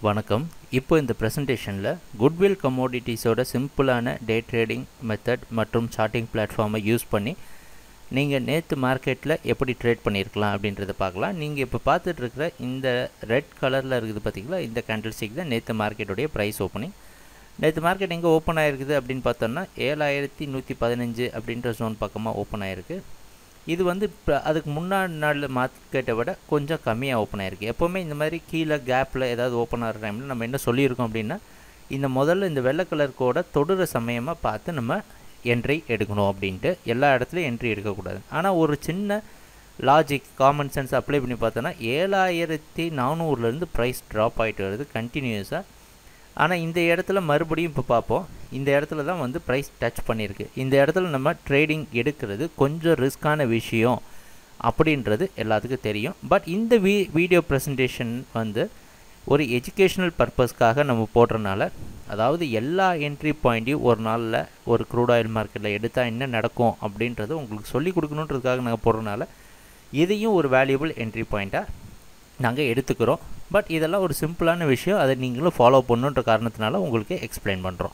வணக்கம். இப்போ இந்த பிரசன்டேஷனில் குட்வில் கமோடிட்டிஸோட சிம்பிளான டே ட்ரேடிங் மெத்தட் மற்றும் சார்ட்டிங் பிளாட்ஃபார்மை யூஸ் பண்ணி நீங்கள் நேற்று மார்க்கெட்டில் எப்படி ட்ரேட் பண்ணியிருக்கலாம் அப்படின்றத பார்க்கலாம். நீங்கள் இப்போ பார்த்துட்ருக்கிற இந்த ரெட் கலரில் இருக்குது பார்த்திங்களா, இந்த கேண்டில் ஸ்டிக் தான் நேற்று மார்க்கெட்டுடைய ப்ரைஸ் ஓப்பனிங். நேற்று மார்க்கெட் எங்கே ஓப்பன் ஆகிருக்குது அப்படின்னு பார்த்தோம்னா 7115 அப்படின்ற ஜோன் பக்கமாக ஓப்பன் ஆகிருக்கு. இது வந்து இப்போ அதுக்கு முன்னாடி நாள் மார்க்கெட்டை விட கொஞ்சம் கம்மியாக ஓப்பன் ஆகிருக்கு. எப்போவுமே இந்த மாதிரி கீழே கேப்பில் ஏதாவது ஓப்பன் ஆகிற டைமில் நம்ம என்ன சொல்லியிருக்கோம் அப்படின்னா, இந்த முதல்ல இந்த வெள்ளை கலர் கோடை தொடுற சமயமாக பார்த்து நம்ம என்ட்ரி எடுக்கணும் அப்படின்ட்டு. எல்லா இடத்துலையும் என்ட்ரி எடுக்கக்கூடாது. ஆனால் ஒரு சின்ன லாஜிக் காமன் சென்ஸ் அப்ளை பண்ணி பார்த்தோன்னா 7400 ப்ரைஸ் ட்ராப் ஆகிட்டு வருது கண்டினியூஸாக. ஆனால் இந்த இடத்துல மறுபடியும் இப்போ பார்ப்போம், இந்த இடத்துல தான் வந்து ப்ரைஸ் டச் பண்ணியிருக்கு. இந்த இடத்துல நம்ம ட்ரேடிங் எடுக்கிறது கொஞ்சம் ரிஸ்க்கான விஷயம் அப்படின்றது எல்லாத்துக்கும் தெரியும். பட் இந்த வீடியோ ப்ரெசன்டேஷன் வந்து ஒரு எஜுகேஷ்னல் பர்பஸ்க்காக நம்ம போடுறனால, அதாவது எல்லா என்ட்ரி பாயிண்ட்டையும் ஒரு நாளில் ஒரு க்ரூட் ஆயில் மார்க்கெட்டில் எடுத்தால் என்ன நடக்கும் அப்படின்றது உங்களுக்கு சொல்லிக் கொடுக்கணுன்றதுக்காக நாங்கள் போடுறனால இதையும் ஒரு வேல்யூபிள் என்ட்ரி பாயிண்ட்டாக நாங்கள் எடுத்துக்கிறோம். பட் இதெல்லாம் ஒரு சிம்பிளான விஷயம், அதை நீங்களும் ஃபாலோ பண்ணுன்ற காரணத்தினால உங்களுக்கு எக்ஸ்பிளைன் பண்ணுறோம்.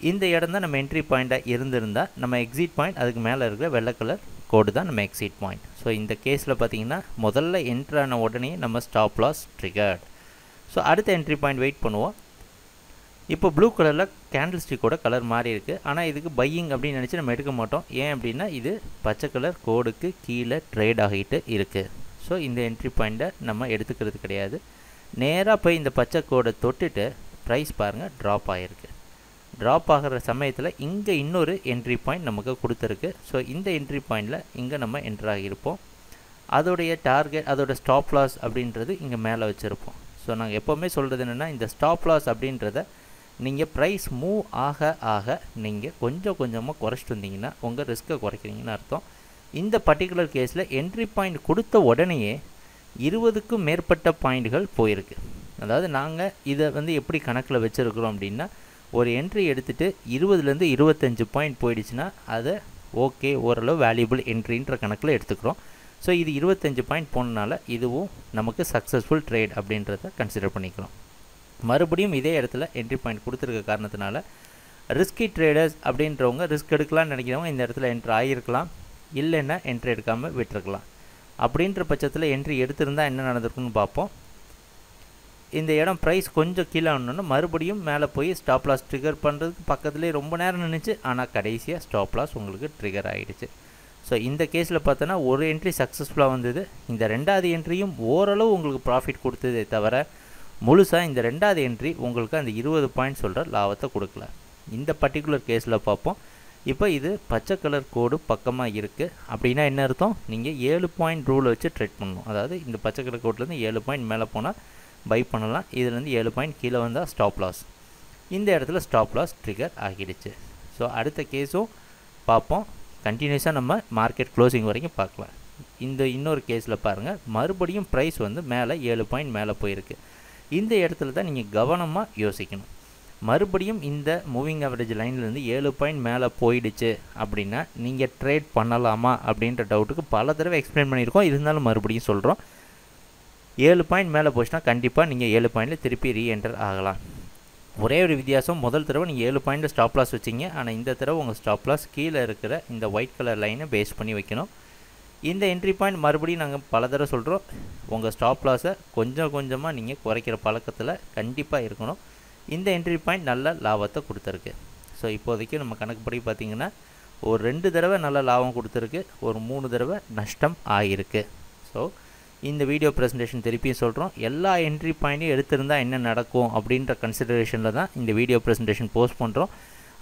இந்த இடம் தான் நம்ம என்ட்ரி பாயிண்ட்டாக இருந்திருந்தால் நம்ம எக்ஸிட் பாயிண்ட் அதுக்கு மேலே இருக்கிற வெள்ளை கலர் கோடு தான் நம்ம எக்ஸிட் பாயிண்ட். ஸோ இந்த கேஸில் பார்த்திங்கன்னா முதல்ல என்ட்ரான உடனே நம்ம ஸ்டாப் லாஸ் ட்ரிகர்ட். ஸோ அடுத்த என்ட்ரி பாயிண்ட் வெயிட் பண்ணுவோம். இப்போ ப்ளூ கலரில் கேண்டில் ஸ்டிக்கோட கலர் மாறி இருக்குது. ஆனால் இதுக்கு பையிங் அப்படின்னு நினச்சி நம்ம எடுக்க மாட்டோம். ஏன் அப்படின்னா இது பச்சை கலர் கோடுக்கு கீழே ட்ரேட் ஆகிட்டு இருக்குது. ஸோ இந்த என்ட்ரி பாயிண்ட்டை நம்ம எடுத்துக்கிறது கிடையாது. நேராக போய் இந்த பச்சை கோடை தொட்டுட்டு ப்ரைஸ் பாருங்கள் ட்ராப் ஆகிருக்கு. ட்ராப் ஆகிற சமயத்தில் இங்கே இன்னொரு என்ட்ரி பாயிண்ட் நமக்கு கொடுத்துருக்கு. ஸோ இந்த என்ட்ரி பாயிண்டில் இங்கே நம்ம என்ட்ரு ஆகியிருப்போம். அதோடைய டார்கெட், அதோட ஸ்டாப் லாஸ் அப்படின்றது இங்கே மேலே வச்சுருப்போம். ஸோ நாங்கள் எப்போவுமே சொல்கிறது என்னென்னா, இந்த ஸ்டாப் லாஸ் அப்படின்றத நீங்கள் ப்ரைஸ் மூவ் ஆக ஆக நீங்கள் கொஞ்சம் கொஞ்சமாக குறைச்சிட்டு வந்தீங்கன்னா உங்கள் ரிஸ்க்கை குறைக்கிறீங்கன்னு அர்த்தம். இந்த பர்டிகுலர் கேஸில் என்ட்ரி பாயிண்ட் கொடுத்த உடனேயே 20க்கும் மேற்பட்ட பாயிண்ட்கள் போயிருக்கு. அதாவது நாங்கள் இதை வந்து எப்படி கணக்கில் வச்சுருக்கிறோம் அப்படின்னா, ஒரு என்ட்ரி எடுத்துகிட்டு 20லேருந்து 25 பாயிண்ட் போயிடுச்சுன்னா அதை ஓகே, ஓரளவு வேல்யூபிள் என்ட்ரின்ற கணக்கில் எடுத்துக்கிறோம். ஸோ இது 25 பாயிண்ட் போனனால இதுவும் நமக்கு சக்ஸஸ்ஃபுல் ட்ரேட் அப்படின்றத கன்சிடர் பண்ணிக்கிறோம். மறுபடியும் இதே இடத்துல என்ட்ரி பாயிண்ட் கொடுத்துருக்க காரணத்தினால ரிஸ்கி ட்ரேடர்ஸ் அப்படின்றவங்க, ரிஸ்க் எடுக்கலாம்னு நினைக்கிறவங்க இந்த இடத்துல என்ட்ரி ஆகியிருக்கலாம், இல்லைன்னா என்ட்ரி எடுக்காமல் விட்டுருக்கலாம். அப்படின்ற பட்சத்தில் என்ட்ரி எடுத்திருந்தால் என்ன நடந்திருக்குன்னு பார்ப்போம். இந்த இடம் ப்ரைஸ் கொஞ்சம் கீழே ஆனோன்னா மறுபடியும் மேலே போய் ஸ்டாப் லாஸ் ட்ரிகர் பண்ணுறதுக்கு பக்கத்துலேயே ரொம்ப நேரம் நின்றுச்சு. ஆனால் கடைசியாக ஸ்டாப் லாஸ் உங்களுக்கு ட்ரிகர் ஆகிடுச்சு. ஸோ இந்த கேஸில் பார்த்தோன்னா ஒரு என்ட்ரி சக்ஸஸ்ஃபுல்லாக வந்தது. இந்த ரெண்டாவது என்ட்ரியும் ஓரளவு உங்களுக்கு ப்ராஃபிட் கொடுத்ததே தவிர முழுசாக இந்த ரெண்டாவது என்ட்ரி உங்களுக்கு அந்த 20 பாயிண்ட் சொல்கிற லாபத்தை கொடுக்கல. இந்த பர்டிகுலர் கேஸில் பார்ப்போம். இப்போ இது பச்சை கலர் கோடு பக்கமாக இருக்குது அப்படின்னா என்ன அர்த்தம், நீங்கள் 7 பாயிண்ட் ரூலை வச்சு ட்ரேட் பண்ணணும். அதாவது இந்த பச்சை கலர் கோட்லேருந்து 7 பாயிண்ட் மேலே போனால் பை பண்ணலாம், இதுலேருந்து 7 பாயிண்ட் கீழே வந்தால் ஸ்டாப் லாஸ். இந்த இடத்துல ஸ்டாப் லாஸ் ட்ரிகர் ஆகிடுச்சு. ஸோ அடுத்த கேஸும் பார்ப்போம். கண்டினியூஸாக நம்ம மார்க்கெட் க்ளோசிங் வரைக்கும் பார்க்கலாம். இந்த இன்னொரு கேஸில் பாருங்கள், மறுபடியும் ப்ரைஸ் வந்து மேலே 7 பாயிண்ட் மேலே போயிருக்கு. இந்த இடத்துல தான் நீங்கள் கவனமாக யோசிக்கணும். மறுபடியும் இந்த மூவிங் ஆவரேஜ் லைன்லேருந்து 7 பாயிண்ட் மேலே போயிடுச்சு அப்படின்னா நீங்கள் ட்ரேட் பண்ணலாமா அப்படின்ற டவுட்டுக்கு பல தடவை எக்ஸ்பிளைன் பண்ணியிருக்கோம். இருந்தாலும் மறுபடியும் சொல்கிறோம், 7 பாயிண்ட் மேலே போச்சுன்னா கண்டிப்பாக நீங்கள் 7 பாயிண்டில் திருப்பி ரீஎன்டர் ஆகலாம். ஒரே ஒரு வித்தியாசம், முதல் தடவை நீங்கள் 7 பாயிண்டில் ஸ்டாப் லாஸ் வச்சிங்க. ஆனால் இந்த தடவை உங்கள் ஸ்டாப் லாஸ் கீழே இருக்கிற இந்த ஒயிட் கலர் லைனை பேஸ் பண்ணி வைக்கணும். இந்த என்ட்ரி பாயிண்ட் மறுபடியும் நாங்கள் பல தடவை சொல்கிறோம், உங்கள் ஸ்டாப் லாஸை கொஞ்சம் கொஞ்சமாக நீங்கள் குறைக்கிற பழக்கத்தில் கண்டிப்பாக இருக்கணும். இந்த என்ட்ரி பாயிண்ட் நல்ல லாபத்தை கொடுத்துருக்கு. ஸோ இப்போதைக்கு நம்ம கணக்குப்படி பார்த்திங்கன்னா ஒரு 2 தடவை நல்ல லாபம் கொடுத்துருக்கு, ஒரு 3 தடவை நஷ்டம் ஆகிருக்கு. ஸோ இந்த வீடியோ ப்ரெசன்டேஷன் திருப்பியும் சொல்கிறோம், எல்லா என்ட்ரி பாயிண்ட்டையும் எடுத்திருந்தால் என்ன நடக்கும் அப்படின்ற கன்சிடரேஷனில் தான் இந்த வீடியோ ப்ரெசன்டேஷன் போஸ்ட் பண்ணுறோம்.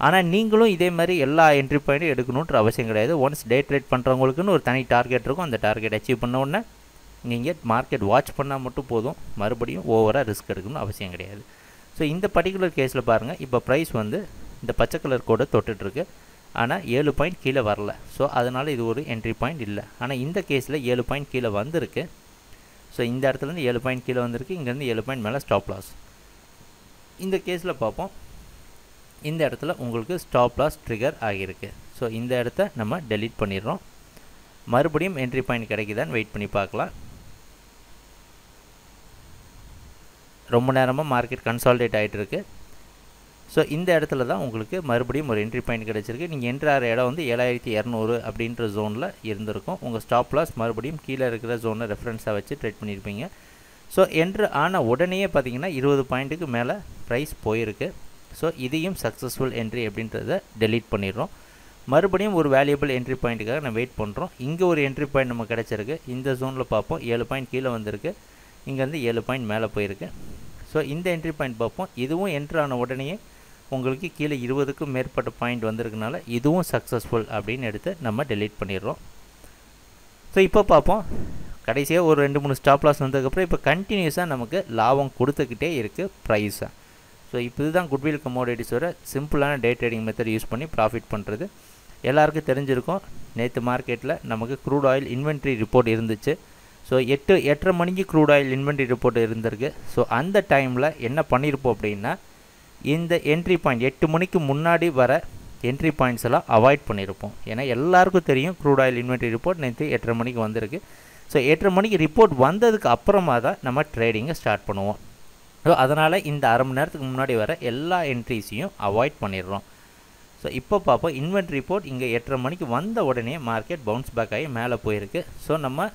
ஆனால் நீங்களும் இதே மாதிரி எல்லா என்ட்ரி பாயிண்ட்டும் எடுக்கணுன்ற அவசியம் கிடையாது. ஒன்ஸ் டே ட்ரேட் பண்ணுறவங்களுக்குன்னு ஒரு தனி டார்கெட் இருக்கும். அந்த டார்கெட் அச்சீவ் பண்ண உடனே நீங்கள் மார்க்கெட் வாட்ச் பண்ணால் மட்டும் போதும், மறுபடியும் ஓவராக ரிஸ்க் எடுக்கணும்னு அவசியம் கிடையாது. ஸோ இந்த பர்டிகுலர் கேஸில் பாருங்கள், இப்போ ப்ரைஸ் வந்து இந்த பச்சை கலர் கோடை தொட்டுட்ருக்கு. ஆனால் 7 பாயிண்ட் கீழே வரல. ஸோ அதனால் இது ஒரு என்ட்ரி பாயிண்ட் இல்லை. ஆனால் இந்த கேஸில் 7 பாயிண்ட் கீழே வந்திருக்கு. ஸோ இந்த இடத்துலேருந்து 7 பாயிண்ட் கீழே வந்திருக்கு, இங்கேருந்து 7 பாயிண்ட் மேலே ஸ்டாப் லாஸ். இந்த கேஸில் பார்ப்போம், இந்த இடத்துல உங்களுக்கு ஸ்டாப் லாஸ் ட்ரிகர் ஆகியிருக்கு. ஸோ இந்த இடத்த நம்ம டெலீட் பண்ணிடுறோம். மறுபடியும் என்ட்ரி பாயிண்ட் கிடைக்குதான்னு வெயிட் பண்ணி பார்க்கலாம். ரொம்ப நேரமாக மார்க்கெட் கன்சாலிடேட் ஆகிட்டு இருக்குது. ஸோ இந்த இடத்துல தான் உங்களுக்கு மறுபடியும் ஒரு என்ட்ரி பாயிண்ட் கிடச்சிருக்கு. நீங்கள் என்ட்ரி ஆகிற இடம் வந்து 7200 அப்படின்ற ஜோனில் இருந்திருக்கும். உங்கள் ஸ்டாப் லாஸ் மறுபடியும் கீழே இருக்கிற ஜோனை ரெஃபரன்ஸாக வச்சு ட்ரேட் பண்ணியிருப்பீங்க. ஸோ என்ட்ரு ஆன உடனே பார்த்தீங்கன்னா 20 பாயிண்ட்டுக்கு மேலே ப்ரைஸ் போயிருக்கு. ஸோ இதையும் சக்ஸஸ்ஃபுல் என்ட்ரி அப்படின்றத டெலீட் பண்ணிடுறோம். மறுபடியும் ஒரு வேல்யூபிள் என்ட்ரி பாயிண்ட்டுக்காக நம்ம வெயிட் பண்ணுறோம். இங்கே ஒரு என்ட்ரி பாயிண்ட் நம்ம கிடச்சிருக்கு. இந்த ஜோனில் பார்ப்போம் 7 பாயிண்ட் கீழே வந்திருக்கு, இங்கேருந்து 7 பாயிண்ட் மேலே போயிருக்கு. ஸோ இந்த என்ட்ரி பாயிண்ட் பார்ப்போம். இதுவும் என்ட்ரு ஆன உடனே உங்களுக்கு கீழே 20க்கும் மேற்பட்ட பாயிண்ட் வந்திருக்கனால இதுவும் சக்ஸஸ்ஃபுல் அப்படின்னு எடுத்து நம்ம டெலீட் பண்ணிடுறோம். ஸோ இப்போ பார்ப்போம், கடைசியாக ஒரு 2-3 ஸ்டாப் லாஸ் வந்ததுக்கப்புறம் இப்போ கண்டினியூஸாக நமக்கு லாபம் கொடுத்துக்கிட்டே இருக்குது ப்ரைஸாக. ஸோ இப்போ இதுதான் குட்வில் கமோடிட்டிஸோட சிம்பிளான டே ட்ரேடிங் மெத்தட் யூஸ் பண்ணி ப்ராஃபிட் பண்ணுறது. எல்லாருக்கும் தெரிஞ்சிருக்கும், நேற்று மார்க்கெட்டில் நமக்கு க்ரூட் ஆயில் இன்வென்ட்ரி ரிப்போர்ட் இருந்துச்சு. ஸோ 8:30 மணிக்கு க்ரூட் ஆயில் இன்வென்ட்ரி ரிப்போர்ட் இருந்திருக்கு. ஸோ அந்த டைமில் என்ன பண்ணியிருப்போம் அப்படின்னா, இந்த என்ட்ரி பாயிண்ட் 8 மணிக்கு முன்னாடி வர என்ட்ரி பாயிண்ட்ஸ் எல்லாம் அவாய்ட் பண்ணியிருப்போம். ஏன்னா எல்லாருக்கும் தெரியும் க்ரூட் ஆயில் இன்வென்ட்ரி ரிப்போர்ட் நேற்று 8:30 மணிக்கு வந்திருக்கு. ஸோ 8:30 மணிக்கு ரிப்போர்ட் வந்ததுக்கு அப்புறமா தான் நம்ம ட்ரேடிங்கை ஸ்டார்ட் பண்ணுவோம். ஸோ அதனால் இந்த அரை மணி நேரத்துக்கு முன்னாடி வர எல்லா என்ட்ரிஸையும் அவாய்ட் பண்ணிடுறோம். ஸோ இப்போ பார்ப்போம், இன்வென்ட்ரி ரிப்போர்ட் இங்கே 8:30 மணிக்கு வந்த உடனே மார்க்கெட் பவுன்ஸ் பேக் ஆகி மேலே போயிருக்கு. ஸோ நம்ம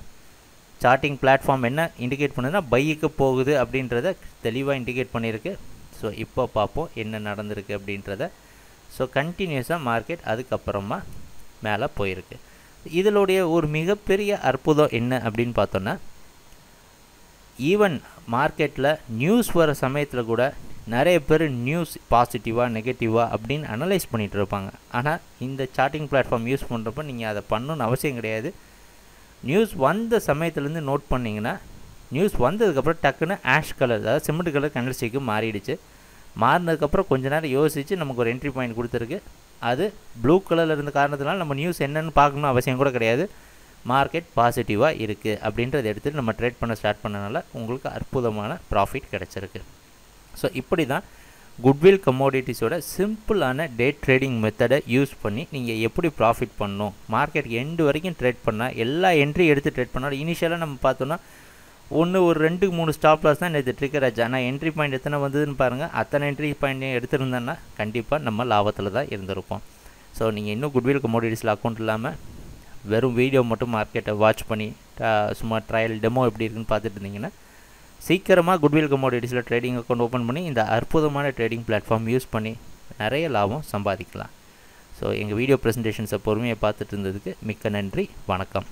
சார்ட்டிங் பிளாட்ஃபார்ம் என்ன இண்டிகேட் பண்ணுதுன்னா பைக்கு போகுது அப்படின்றத தெளிவாக இண்டிகேட் பண்ணியிருக்கு. ஸோ இப்போ பார்ப்போம் என்ன நடந்திருக்கு அப்படின்றத. ஸோ கண்டினியூஸாக மார்க்கெட் அதுக்கப்புறமா மேலே போயிருக்கு. இதனுடைய ஒரு மிகப்பெரிய அற்புதம் என்ன அப்படின்னு பார்த்தோன்னா, ஈவன் மார்க்கெட்டில் நியூஸ் வர சமயத்தில் கூட நிறைய பேர் நியூஸ் பாசிட்டிவாக நெகட்டிவாக அப்படின்னு அனலைஸ் பண்ணிகிட்டு இருப்பாங்க. ஆனால் இந்த சார்ட்டிங் பிளாட்ஃபார்ம் யூஸ் பண்ணுறப்ப நீங்கள் அதை பண்ணணுன்னு அவசியம் கிடையாது. நியூஸ் வந்த சமயத்துலேருந்து நோட் பண்ணிங்கன்னா, நியூஸ் வந்ததுக்கப்புறம் டக்குன்னு ஆஷ் கலர், அதாவது சிமெண்ட் கலர் கேண்டில் ஸ்டிக்கு மாறிடுச்சு. மாறினதுக்கப்புறம் கொஞ்ச நேரம் யோசித்து நமக்கு ஒரு என்ட்ரி பாயிண்ட் கொடுத்துருக்கு. அது ப்ளூ கலரில் இருந்த காரணத்தினால நம்ம நியூஸ் என்னென்னு பார்க்கணும் அவசியம் கூட கிடையாது. மார்க்கெட் பாசிட்டிவாக இருக்குது அப்படின்றத எடுத்துகிட்டு நம்ம ட்ரேட் பண்ண ஸ்டார்ட் பண்ணனால உங்களுக்கு அற்புதமான ப்ராஃபிட் கிடச்சிருக்கு. ஸோ இப்படி தான் குட்வில் கமோடிட்டிஸோட சிம்பிளான டே ட்ரேடிங் மெத்தடை யூஸ் பண்ணி நீங்கள் எப்படி ப்ராஃபிட் பண்ணணும், மார்க்கெட் எண்டு வரைக்கும் ட்ரேட் பண்ணால் எல்லா என்ட்ரி எடுத்து ட்ரேட் பண்ணாலும் இனிஷியலாக நம்ம பார்த்தோன்னா ஒரு 2-3 ஸ்டாப் லாஸ் தான் நேற்று ட்ரிக்கர் ஆச்சு. ஆனால் என்ட்ரி பாயிண்ட் எத்தனை வந்ததுன்னு பாருங்கள். அத்தனை என்ட்ரி பாயிண்ட் எடுத்துருந்தோன்னா கண்டிப்பாக நம்ம லாபத்தில் தான் இருந்திருப்போம். ஸோ நீங்கள் இன்னும் குட்வில் கமோடிட்டிஸில் அக்கௌண்ட் இல்லாமல் வெறும் வீடியோ மட்டும் மார்க்கெட்டை வாட்ச் பண்ணி சும்மா ட்ரையல் டெமோ எப்படி இருக்குன்னு பார்த்துட்டு இருந்தீங்கன்னா சீக்கிரமாக குட்வில் கமோடிட்டிஸில் ட்ரேடிங் அக்கௌண்ட் ஓப்பன் பண்ணி இந்த அற்புதமான ட்ரேடிங் பிளாட்ஃபார்ம் யூஸ் பண்ணி நிறைய லாபம் சம்பாதிக்கலாம். ஸோ எங்கள் வீடியோ ப்ரெசன்டேஷன்ஸை பொறுமையை பார்த்துட்டு இருந்ததுக்கு மிக்க நன்றி. வணக்கம்.